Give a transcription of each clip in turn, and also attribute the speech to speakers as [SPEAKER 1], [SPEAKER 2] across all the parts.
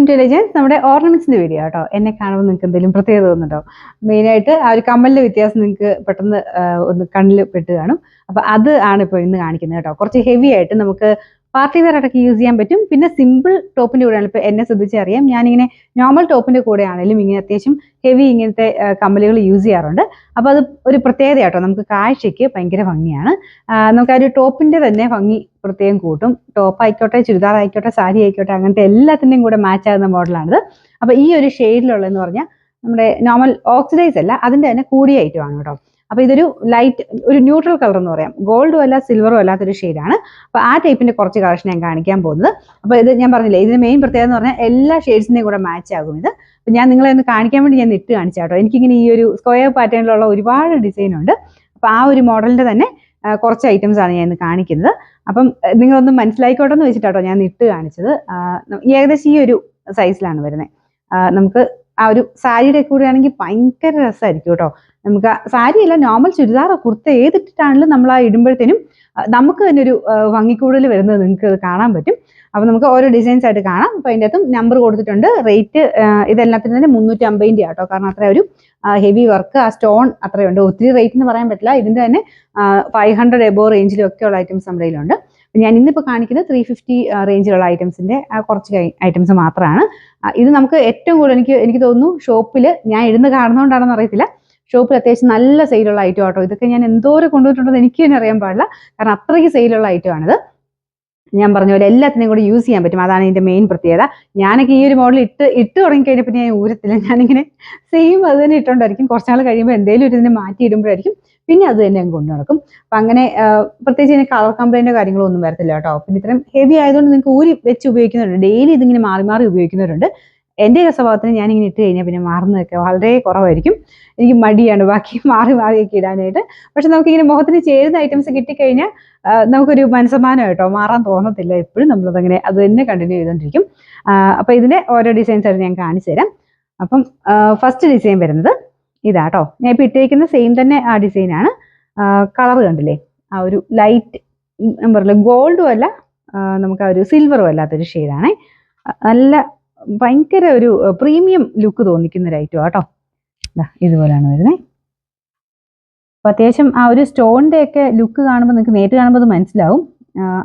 [SPEAKER 1] Welcome to legends. നമ്മുടെ ഓർണമെന്റ്സിന്റെ video കേട്ടോ. എന്നെ കാണുമ്പോൾ നിങ്ങൾക്ക് എന്തെങ്കിലും പ്രത്യേകത തോന്നുന്നുണ്ടോ? മെയിനായിട്ട് ആ ഒരു കമ്മലിന്റെ വ്യത്യാസം നിങ്ങൾക്ക് പെട്ടെന്ന് ഒന്ന് കണ്ണിൽ പെട്ട് കാണും. അപ്പൊ അത് ആണ് ഇപ്പോൾ ഇന്ന് കാണിക്കുന്നത് കേട്ടോ. കുറച്ച് ഹെവി ആയിട്ട് നമുക്ക് പാർട്ടി വെയർ ആയിട്ടൊക്കെ യൂസ് ചെയ്യാൻ പറ്റും. പിന്നെ സിമ്പിൾ ടോപ്പിന്റെ കൂടെയാണ്. ഇപ്പൊ എന്നെ ശ്രദ്ധിച്ചറിയാം, ഞാനിങ്ങനെ നോർമൽ ടോപ്പിന്റെ കൂടെ ആണെങ്കിലും ഇങ്ങനെ അത്യാവശ്യം ഹെവി ഇങ്ങനത്തെ കമ്മലുകൾ യൂസ് ചെയ്യാറുണ്ട്. അപ്പൊ അത് ഒരു പ്രത്യേകത കേട്ടോ. നമുക്ക് കാഴ്ചയ്ക്ക് ഭയങ്കര ഭംഗിയാണ്. നമുക്ക് ആ ഒരു ടോപ്പിന്റെ തന്നെ ഭംഗി പ്രത്യേകം കൂട്ടും. ടോപ്പ് ആയിക്കോട്ടെ, ചുരിദാർ ആയിക്കോട്ടെ, സാരി ആയിക്കോട്ടെ, അങ്ങനത്തെ എല്ലാത്തിൻ്റെയും കൂടെ മാച്ച് ആകുന്ന മോഡലാണിത്. അപ്പൊ ഈ ഒരു ഷെയ്ഡിലുള്ളതെന്ന് പറഞ്ഞാൽ നമ്മുടെ നോർമൽ ഓക്സിഡൈസ് അല്ല, അതിന്റെ തന്നെ കൂടിയ ഐറ്റമാണ് കേട്ടോ. അപ്പൊ ഇതൊരു ലൈറ്റ് ഒരു ന്യൂട്രൽ കളർ എന്ന് പറയാം. ഗോൾഡും അല്ല സിൽവറും അല്ലാത്തൊരു ഷെയ്ഡാണ്. അപ്പൊ ആ ടൈപ്പിന്റെ കുറച്ച് കളക്ഷൻ ഞാൻ കാണിക്കാൻ പോകുന്നത്. അപ്പൊ ഇത് ഞാൻ പറഞ്ഞില്ലേ, ഇതിന്റെ മെയിൻ പ്രത്യേകത എന്ന് പറഞ്ഞാൽ എല്ലാ ഷെയ്ഡ്സിന്റെയും കൂടെ മാച്ച് ആകും ഇത്. അപ്പൊ ഞാൻ നിങ്ങളെ ഒന്ന് കാണിക്കാൻ വേണ്ടി ഞാൻ ഇട്ട് കാണിച്ചാട്ടോ. എനിക്കിങ്ങനെ ഈ ഒരു സ്ക്വയർ പാറ്റേണിലുള്ള ഒരുപാട് ഡിസൈൻ ഉണ്ട്. അപ്പൊ ആ ഒരു മോഡലിന്റെ തന്നെ കുറച്ച് ഐറ്റംസ് ആണ് ഞാൻ ഇന്ന് കാണിക്കുന്നത്. അപ്പം നിങ്ങളൊന്ന് മനസ്സിലായിക്കോട്ടെ എന്ന് വെച്ചിട്ടാട്ടോ ഞാൻ ഇട്ട് കാണിച്ചത്. ഏകദേശം ഈ ഒരു സൈസിലാണ് വരുന്നത്. നമുക്ക് ആ ഒരു സാരിയുടെ കൂടെ ആണെങ്കിൽ ഭയങ്കര രസമായിരിക്കും കേട്ടോ. നമുക്ക് സാരിയല്ല, നോർമൽ ചുരിദാർ കുർത്ത ഏതിട്ടിട്ടാണെങ്കിലും നമ്മൾ ആ ഇടുമ്പോഴത്തേനും നമുക്ക് തന്നെ ഒരു ഭംഗിക്കൂടുതൽ വരുന്നത് നിങ്ങൾക്ക് കാണാൻ പറ്റും. അപ്പൊ നമുക്ക് ഓരോ ഡിസൈൻസ് ആയിട്ട് കാണാം. അപ്പൊ അതിൻ്റെ അകത്തും നമ്പർ കൊടുത്തിട്ടുണ്ട്. റേറ്റ് ഇതെല്ലാത്തിനും തന്നെ 350 ആട്ടോ. കാരണം അത്ര ഒരു ഹെവി വർക്ക്, ആ സ്റ്റോൺ അത്രയുണ്ട്. ഒത്തിരി റേറ്റ് എന്ന് പറയാൻ പറ്റില്ല. ഇതിന്റെ തന്നെ 500 എബോ റേഞ്ചിലും ഒക്കെ ഉള്ള ഐറ്റംസ് നമ്മുടെ കയ്യിലുണ്ട്. ഞാൻ ഇന്നിപ്പോൾ കാണിക്കുന്നത് 350 റേഞ്ചിലുള്ള ഐറ്റംസിന്റെ കുറച്ച് ഐറ്റംസ് മാത്രമാണ്. ഇത് നമുക്ക് ഏറ്റവും കൂടുതൽ എനിക്ക് തോന്നുന്നു ഷോപ്പിൽ ഞാൻ ഇടുന്ന കാണുന്നതുകൊണ്ടാണെന്ന് അറിയത്തില്ല, ഷോപ്പിൽ അത്യാവശ്യം നല്ല സെയിലുള്ള ഐറ്റം ആട്ടോ. ഇതൊക്കെ ഞാൻ എന്തോരം കൊണ്ടുപോയിട്ടുണ്ടെന്ന് എനിക്ക് തന്നെ അറിയാൻ പാടില്ല. കാരണം അത്രയ്ക്ക് സെയിലുള്ള ഐറ്റമാണിത്. ഞാൻ പറഞ്ഞ പോലെ എല്ലാത്തിനെയും കൂടി യൂസ് ചെയ്യാൻ പറ്റും. അതാണ് ഇതിന്റെ മെയിൻ പ്രത്യേകത. ഞാനൊക്കെ ഈ ഒരു മോഡൽ ഇട്ട് തുടങ്ങി കഴിഞ്ഞപ്പോൾ ഞാൻ ഊരത്തില്ല. ഞാനിങ്ങനെ സെയിം അത് തന്നെ ഇട്ടുകൊണ്ടായിരിക്കും. കുറച്ചാൾ കഴിയുമ്പോൾ എന്തെങ്കിലും ഒരു ഇതിനെ മാറ്റി ഇടുമ്പോഴായിരിക്കും പിന്നെ അത് തന്നെ അങ്ങ് കൊണ്ടു നടക്കും. അപ്പൊ അങ്ങനെ പ്രത്യേകിച്ച് ഇതിന് കളർ കംപ്ലൈന്റോ കാര്യങ്ങളോ ഒന്നും വരത്തില്ല കേട്ടോ. പിന്നെ ഇത്രയും ഹെവി ആയതുകൊണ്ട് നിങ്ങൾക്ക് ഊരി വെച്ച് ഉപയോഗിക്കുന്നുണ്ട്. ഡെയിലി ഇതിങ്ങനെ മാറി മാറി ഉപയോഗിക്കുന്നവരുണ്ട്. എൻ്റെ സ്വഭാവത്തിന് ഞാനിങ്ങനെ ഇട്ട് കഴിഞ്ഞാൽ പിന്നെ മാറുന്നതൊക്കെ വളരെ കുറവായിരിക്കും. എനിക്ക് മടിയാണ് ബാക്കി മാറി മാറിയൊക്കെ ഇടാനായിട്ട്. പക്ഷെ നമുക്കിങ്ങനെ മുഖത്തിന് ചേരുന്ന ഐറ്റംസ് കിട്ടിക്കഴിഞ്ഞാൽ നമുക്കൊരു മനസ്സമാനം കേട്ടോ, മാറാൻ തോന്നത്തില്ല. എപ്പോഴും നമ്മളതങ്ങനെ അത് തന്നെ കണ്ടിന്യൂ ചെയ്തുകൊണ്ടിരിക്കും. അപ്പൊ ഇതിന്റെ ഓരോ ഡിസൈൻസ് ആയിട്ട് ഞാൻ കാണിച്ചു തരാം. അപ്പം ഫസ്റ്റ് ഡിസൈൻ വരുന്നത് ഇതാട്ടോ. ഞാൻ ഇപ്പൊ ഇട്ടേക്കുന്ന സെയിം തന്നെ ആ ഡിസൈനാണ്. കളർ കണ്ടില്ലേ, ആ ഒരു ലൈറ്റ് പറയില്ല, ഗോൾഡും അല്ല നമുക്ക് ആ ഒരു സിൽവറും അല്ലാത്തൊരു ഷെയ്ഡാണ്. നല്ല ഭയങ്കര ഒരു പ്രീമിയം ലുക്ക് തോന്നിക്കുന്ന ഒരു ഐറ്റം ആട്ടോ. ഇതുപോലെയാണ് വരുന്നത്. അപ്പൊ അത്യാവശ്യം ആ ഒരു സ്റ്റോണിന്റെ ഒക്കെ ലുക്ക് കാണുമ്പോൾ നിങ്ങൾക്ക് നേരിട്ട് കാണുമ്പോൾ അത് മനസ്സിലാവും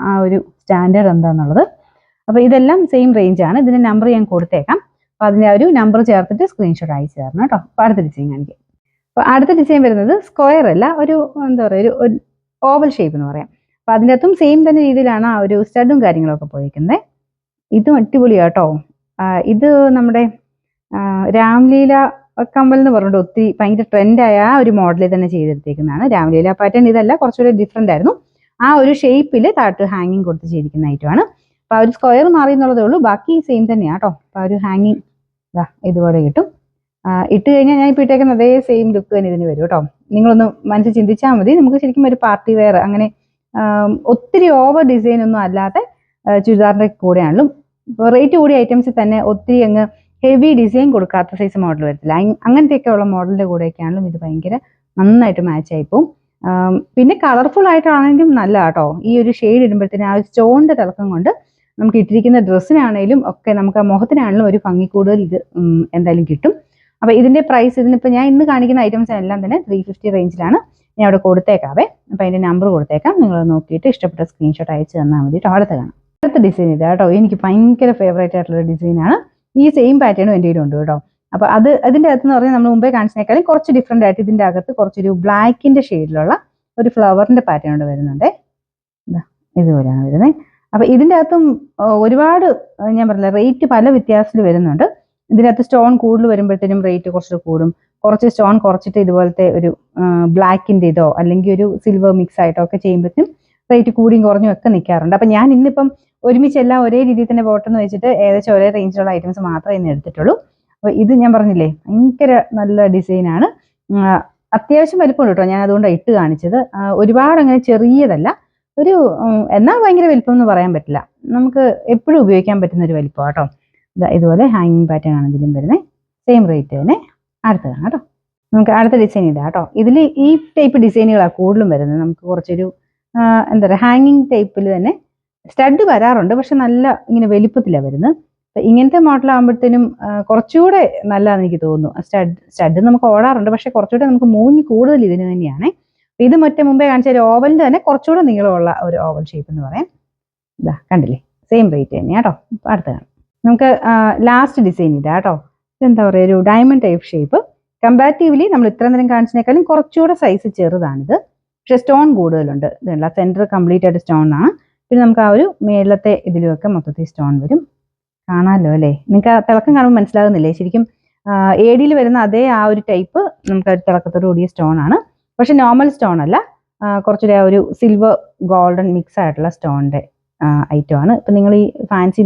[SPEAKER 1] ആ ഒരു സ്റ്റാൻഡേർഡ് എന്താന്നുള്ളത്. അപ്പൊ ഇതെല്ലാം സെയിം റേഞ്ച് ആണ്. ഇതിന്റെ നമ്പർ ഞാൻ കൊടുത്തേക്കാം. അപ്പൊ അതിന്റെ ആ ഒരു നമ്പർ ചേർത്തിട്ട് സ്ക്രീൻഷോട്ട് അയച്ചു തരണം കേട്ടോ. അപ്പൊ അടുത്ത ഡിസൈൻ കാണിക്കാം. അപ്പൊ അടുത്ത ഡിസൈൻ വരുന്നത് സ്ക്വയർ അല്ല, ഒരു എന്താ പറയുക, ഒരു ഓവൽ ഷേപ്പ് എന്ന് പറയാം. അപ്പൊ അതിൻ്റെ അകത്തും സെയിം തന്നെ രീതിയിലാണ് ആ ഒരു സ്റ്റഡും കാര്യങ്ങളൊക്കെ പോയിരിക്കുന്നത്. ഇതും അടിപൊളിയാട്ടോ. ഇത് നമ്മുടെ രാംലീല കമ്മൽ എന്ന് പറഞ്ഞിട്ട് ഒത്തിരി ഭയങ്കര ട്രെൻഡായ ആ ഒരു മോഡലിൽ തന്നെ ചെയ്തെടുത്തേക്കുന്നതാണ്. രാംലീല പാറ്റേൺ ഇതല്ല, കുറച്ചുകൂടി ഡിഫറെന്റ് ആയിരുന്നു. ആ ഒരു ഷേപ്പിൽ താഴത്ത് ഹാങ്ങിങ് കൊടുത്ത് ചെയ്തിരിക്കുന്ന ഐറ്റമാണ്. അപ്പൊ ആ ഒരു സ്ക്വയർ മാറി എന്നുള്ളതേ ഉള്ളൂ, ബാക്കി സെയിം തന്നെയാണ് കേട്ടോ. അപ്പൊ ആ ഒരു ഹാങ്ങിങ് ഇതുപോലെ കിട്ടും. ഇട്ട് കഴിഞ്ഞാൽ ഞാൻ ഇപ്പോൾ ഇട്ടേക്കുന്ന അതേ സെയിം ലുക്ക് തന്നെ ഇതിന് വരും കേട്ടോ. നിങ്ങളൊന്ന് മനസ്സിൽ ചിന്തിച്ചാൽ മതി. നമുക്ക് ശരിക്കും ഒരു പാർട്ടി വെയർ അങ്ങനെ ഒത്തിരി ഓവർ ഡിസൈൻ ഒന്നും അല്ലാതെ ചുരിദാറിന്റെ കൂടെയാണല്ലോ. റേറ്റ് കൂടിയ ഐറ്റംസിൽ തന്നെ ഒത്തിരി അങ്ങ് ഹെവി ഡിസൈൻ കൊടുക്കാത്ത സൈസ് മോഡൽ വരത്തില്ല. അങ്ങനത്തെയൊക്കെ ഉള്ള മോഡലിന്റെ കൂടെയൊക്കെയാണെങ്കിലും ഇത് ഭയങ്കര നന്നായിട്ട് മാച്ച് ആയിപ്പോവും. പിന്നെ കളർഫുൾ ആയിട്ടാണെങ്കിലും നല്ല കേട്ടോ. ഈ ഒരു ഷെയ്ഡ് ഇടുമ്പോഴത്തേനും ആ സ്റ്റോണിന്റെ തിളക്കം കൊണ്ട് നമുക്ക് ഇട്ടിരിക്കുന്ന ഡ്രസ്സിനാണേലും ഒക്കെ നമുക്ക് ആ മുഖത്തിനാണെങ്കിലും ഒരു ഭംഗി കൂടുതൽ ഇത് എന്തായാലും കിട്ടും. അപ്പൊ ഇതിന്റെ പ്രൈസ്, ഇതിനിപ്പോൾ ഞാൻ ഇന്ന് കാണിക്കുന്ന ഐറ്റംസ് എല്ലാം തന്നെ 350 റേഞ്ചിലാണ്. ഞാൻ അവിടെ കൊടുത്തേക്കാവേ. അപ്പൊ അതിന്റെ നമ്പർ കൊടുത്തേക്കാം. നിങ്ങൾ നോക്കിയിട്ട് ഇഷ്ടപ്പെട്ട സ്ക്രീൻഷോട്ട് അയച്ചു തന്നാൽ മതി കേട്ടോ. അടുത്ത കാണാം. അടുത്ത ഡിസൈൻ ഇതാ കേട്ടോ. എനിക്ക് ഭയങ്കര ഫേവറേറ്റ് ആയിട്ടുള്ള ഡിസൈനാണ്. ഈ സെയിം പാറ്റേണും എൻ്റെ കയ്യിലുണ്ട് കേട്ടോ. അപ്പൊ അതിന്റെ അകത്ത് എന്ന് പറഞ്ഞാൽ നമ്മൾ മുമ്പേ കാണിച്ചതിനേക്കാളും കുറച്ച് ഡിഫറെന്റ് ആയിട്ട് ഇതിന്റെ അകത്ത് കുറച്ചൊരു ബ്ലാക്കിന്റെ ഷെയ്ഡിലുള്ള ഒരു ഫ്ലവറിന്റെ പാറ്റേൺ ഇവിടെ വരുന്നുണ്ട്. ഇതുപോലെയാണ് വരുന്നത്. അപ്പൊ ഇതിന്റെ അകത്തും ഒരുപാട് ഞാൻ പറഞ്ഞില്ല, റേറ്റ് പല വ്യത്യാസത്തിൽ വരുന്നുണ്ട്. ഇതിനകത്ത് സ്റ്റോൺ കൂടുതൽ വരുമ്പോഴത്തേനും റേറ്റ് കുറച്ച് കൂടും. കുറച്ച് സ്റ്റോൺ കുറച്ചിട്ട് ഇതുപോലത്തെ ഒരു ബ്ലാക്കിന്റെ ഇതോ അല്ലെങ്കിൽ ഒരു സിൽവർ മിക്സ് ആയിട്ടോ ഒക്കെ ചെയ്യുമ്പോഴത്തേനും റേറ്റ് കൂടിയും കുറഞ്ഞും ഒക്കെ നിൽക്കാറുണ്ട്. അപ്പൊ ഞാൻ ഇന്നിപ്പം ഒരുമിച്ചെല്ലാം ഒരേ രീതിയിൽ തന്നെ പോട്ടെന്ന് വെച്ചിട്ട് ഏകദേശം ഒരേ റേഞ്ചിലുള്ള ഐറ്റംസ് മാത്രമേ ഇന്ന് എടുത്തിട്ടുള്ളൂ. അപ്പൊ ഇത് ഞാൻ പറഞ്ഞില്ലേ, ഭയങ്കര നല്ല ഡിസൈനാണ്. അത്യാവശ്യം വലിപ്പമുണ്ട് കേട്ടോ. ഞാൻ അതുകൊണ്ടാണ് ഇട്ട് കാണിച്ചത്. ഒരുപാട് അങ്ങനെ ചെറിയതല്ല, ഒരു എന്നാൽ ഭയങ്കര വലിപ്പം എന്ന് പറയാൻ പറ്റില്ല. നമുക്ക് എപ്പോഴും ഉപയോഗിക്കാൻ പറ്റുന്ന ഒരു വലിപ്പം കേട്ടോ. ഇതുപോലെ ഹാങ്ങിങ് പാറ്റേൺ ആണ് ഇതിലും വരുന്നത്. സെയിം റേറ്റ് തന്നെ. അടുത്തതാണ് കേട്ടോ. നമുക്ക് അടുത്ത ഡിസൈൻ ഇതാ കേട്ടോ. ഇതിൽ ഈ ടൈപ്പ് ഡിസൈനുകളാണ് കൂടുതലും വരുന്നത്. നമുക്ക് കുറച്ചൊരു എന്താ പറയുക, ഹാങ്ങിങ് ടൈപ്പിൽ തന്നെ സ്റ്റഡ് വരാറുണ്ട്. പക്ഷെ നല്ല ഇങ്ങനെ വലിപ്പത്തിലാണ് വരുന്നത്. അപ്പം ഇങ്ങനത്തെ മോഡലാകുമ്പോഴത്തേനും കുറച്ചുകൂടെ നല്ലതാണെന്ന് എനിക്ക് തോന്നുന്നു. സ്റ്റഡ് നമുക്ക് ഓടാറുണ്ട്, പക്ഷെ കുറച്ചുകൂടെ നമുക്ക് മൂങ്ങി കൂടുതൽ ഇതിന് തന്നെയാണ്. ഇത് മുമ്പേ കാണിച്ച ഒരു ഓവലിൻ്റെ തന്നെ കുറച്ചുകൂടെ നീളമുള്ള ഒരു ഓവൽ ഷേപ്പ് എന്ന് പറയാം. ഇതാ കണ്ടില്ലേ, സെയിം റേറ്റ് തന്നെയാണ് കേട്ടോ. അടുത്ത കാണാം. നമുക്ക് ലാസ്റ്റ് ഡിസൈൻ ഇതാ കേട്ടോ. ഇതെന്താ പറയുക, ഒരു ഡയമണ്ട് ടൈപ്പ് ഷേപ്പ്. കമ്പാരിറ്റീവ്ലി നമ്മൾ ഇത്ര നേരം കാണിച്ചതിനേക്കാളും കുറച്ചുകൂടെ സൈസ് ചെറുതാണിത്, പക്ഷെ സ്റ്റോൺ കൂടുതലുണ്ട്. ഇതല്ല, സെൻറ്റർ കംപ്ലീറ്റ് ആയിട്ട് സ്റ്റോൺ ആണ്. പിന്നെ നമുക്ക് ആ ഒരു മേളത്തെ ഇതിലുമൊക്കെ മൊത്തത്തിൽ സ്റ്റോൺ വരും. കാണാമല്ലോ അല്ലേ? നിങ്ങൾക്ക് ആ തിളക്കം കാണുമ്പോൾ മനസ്സിലാകുന്നില്ലേ? ശരിക്കും AD വരുന്ന അതേ ആ ഒരു ടൈപ്പ് നമുക്ക് തിളക്കത്തോട് കൂടിയ സ്റ്റോൺ ആണ്. പക്ഷെ നോർമൽ സ്റ്റോൺ അല്ല, കുറച്ചുകൂടെ ആ ഒരു സിൽവർ ഗോൾഡൻ മിക്സ് ആയിട്ടുള്ള സ്റ്റോണിൻ്റെ ഐറ്റം ആണ്. ഇപ്പം നിങ്ങൾ ഈ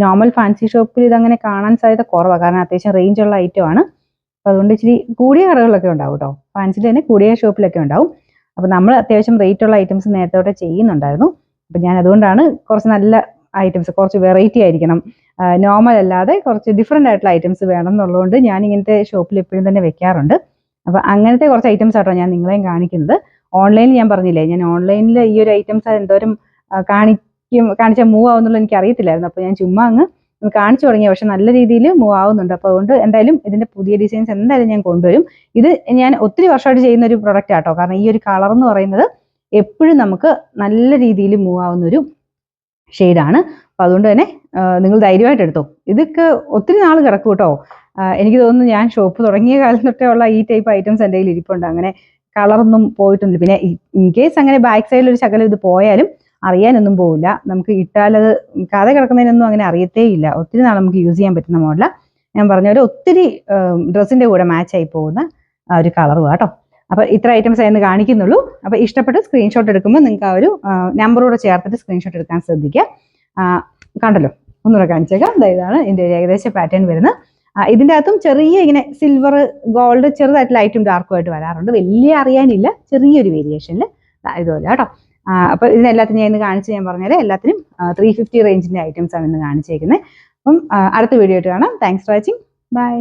[SPEAKER 1] നോർമൽ ഫാൻസി ഷോപ്പിൽ ഇതങ്ങനെ കാണാൻ സാധ്യത കുറവാണ്, കാരണം അത്യാവശ്യം റേഞ്ചുള്ള ഐറ്റം ആണ്. അപ്പോൾ അതുകൊണ്ട് ഇച്ചിരി കൂടിയ കടകളിലൊക്കെ ഉണ്ടാവും കേട്ടോ, ഫാൻസിൽ തന്നെ കൂടിയ ഷോപ്പിലൊക്കെ ഉണ്ടാവും. അപ്പോൾ നമ്മൾ അത്യാവശ്യം റേറ്റ് ഉള്ള ഐറ്റംസ് നേരത്തെ തൊട്ടേ ചെയ്യുന്നുണ്ടായിരുന്നു. അപ്പം ഞാൻ അതുകൊണ്ടാണ് കുറച്ച് നല്ല ഐറ്റംസ്, കുറച്ച് വെറൈറ്റി ആയിരിക്കണം, നോർമൽ അല്ലാതെ കുറച്ച് ഡിഫറെൻ്റ് ആയിട്ടുള്ള ഐറ്റംസ് വേണം എന്നുള്ളതുകൊണ്ട് ഞാൻ ഇങ്ങനത്തെ ഷോപ്പിൽ എപ്പോഴും തന്നെ വെക്കാറുണ്ട്. അപ്പോൾ അങ്ങനത്തെ കുറച്ച് ഐറ്റംസ് ആട്ടോ ഞാൻ നിങ്ങളെയും കാണിക്കുന്നത്. ഓൺലൈനിൽ ഞാൻ പറഞ്ഞില്ലേ, ഞാൻ ഓൺലൈനിൽ ഈ ഒരു ഐറ്റംസ് എന്തോരം കാണിച്ചാൽ മൂവ് ആവുന്നുള്ളത് എനിക്ക് അറിയത്തില്ലായിരുന്നു. അപ്പോൾ ഞാൻ ചുമ്മാ അങ്ങ് കാണിച്ചു തുടങ്ങി, പക്ഷെ നല്ല രീതിയിൽ മൂവ് ആവുന്നുണ്ട്. അപ്പോൾ അതുകൊണ്ട് എന്തായാലും ഇതിൻ്റെ പുതിയ ഡിസൈൻസ് എന്തായാലും ഞാൻ കൊണ്ടുവരും. ഇത് ഞാൻ ഒത്തിരി വർഷമായിട്ട് ചെയ്യുന്ന ഒരു പ്രൊഡക്റ്റ് ആട്ടോ, കാരണം ഈ ഒരു കളർ എന്ന് പറയുന്നത് എപ്പോഴും നമുക്ക് നല്ല രീതിയിൽ മൂവ് ആവുന്ന ഒരു ഷെയ്ഡാണ്. അപ്പോൾ അതുകൊണ്ട് തന്നെ നിങ്ങൾ ധൈര്യമായിട്ട് എടുത്തോ. ഇതൊക്കെ ഒത്തിരി നാൾ കിടക്കും കേട്ടോ. എനിക്ക് തോന്നുന്നു ഞാൻ ഷോപ്പ് തുടങ്ങിയ കാലം തൊട്ടേ ഉള്ള ഈ ടൈപ്പ് ഐറ്റംസ് എൻ്റെ കയ്യിൽ ഇരിപ്പുണ്ട്. അങ്ങനെ കളറൊന്നും പോയിട്ടൊന്നുമില്ല. പിന്നെ ഇൻ കേസ് അങ്ങനെ ബാക്ക് സൈഡിൽ ഒരു ശകലം ഇത് പോയാലും അറിയാനൊന്നും പോവില്ല. നമുക്ക് ഇട്ടാലത് കഥ കിടക്കുന്നതിനൊന്നും അങ്ങനെ അറിയത്തേ ഇല്ല. ഒത്തിരി നാൾ നമുക്ക് യൂസ് ചെയ്യാൻ പറ്റുന്ന മോഡലാണ്. ഞാൻ പറഞ്ഞ പോലെ ഒത്തിരി ഡ്രസ്സിൻ്റെ കൂടെ മാച്ചായി പോകുന്ന ഒരു കളറും കേട്ടോ. അപ്പോൾ ഇത്ര ഐറ്റംസ് ആയിരുന്നു കാണിക്കുന്നുള്ളൂ. അപ്പോൾ ഇഷ്ടപ്പെട്ട് സ്ക്രീൻഷോട്ട് എടുക്കുമ്പോൾ നിങ്ങൾക്ക് ആ ഒരു നമ്പറോടെ ചേർത്തിട്ട് സ്ക്രീൻഷോട്ട് എടുക്കാൻ ശ്രദ്ധിക്കുക. കണ്ടല്ലോ, ഒന്നുകൂടെ കാണിച്ചേക്കാം. ഇതാണ് ഇതിൻ്റെ ഒരു ഏകദേശം പാറ്റേൺ വരുന്നത്. ഇതിൻ്റെ അകത്തും ചെറിയ ഇങ്ങനെ സിൽവർ ഗോൾഡ് ചെറുതായിട്ട് ലൈറ്റും ഡാർക്കും ആയിട്ട് വരാറുണ്ട്. വലിയ അറിയാനില്ല, ചെറിയൊരു വേരിയേഷനിൽ ഇതുപോലെ കേട്ടോ. അപ്പോൾ ഇതിനെല്ലാത്തിനും ഞാൻ ഇന്ന് കാണിച്ച് ഞാൻ പറഞ്ഞാൽ എല്ലാത്തിനും 350 റേഞ്ചിൻ്റെ ഐറ്റംസ് ആണ് ഇന്ന് കാണിച്ചേക്കുന്നത്. അപ്പം അടുത്ത വീഡിയോ ആയിട്ട് കാണാം. Thanks for watching. ബൈ.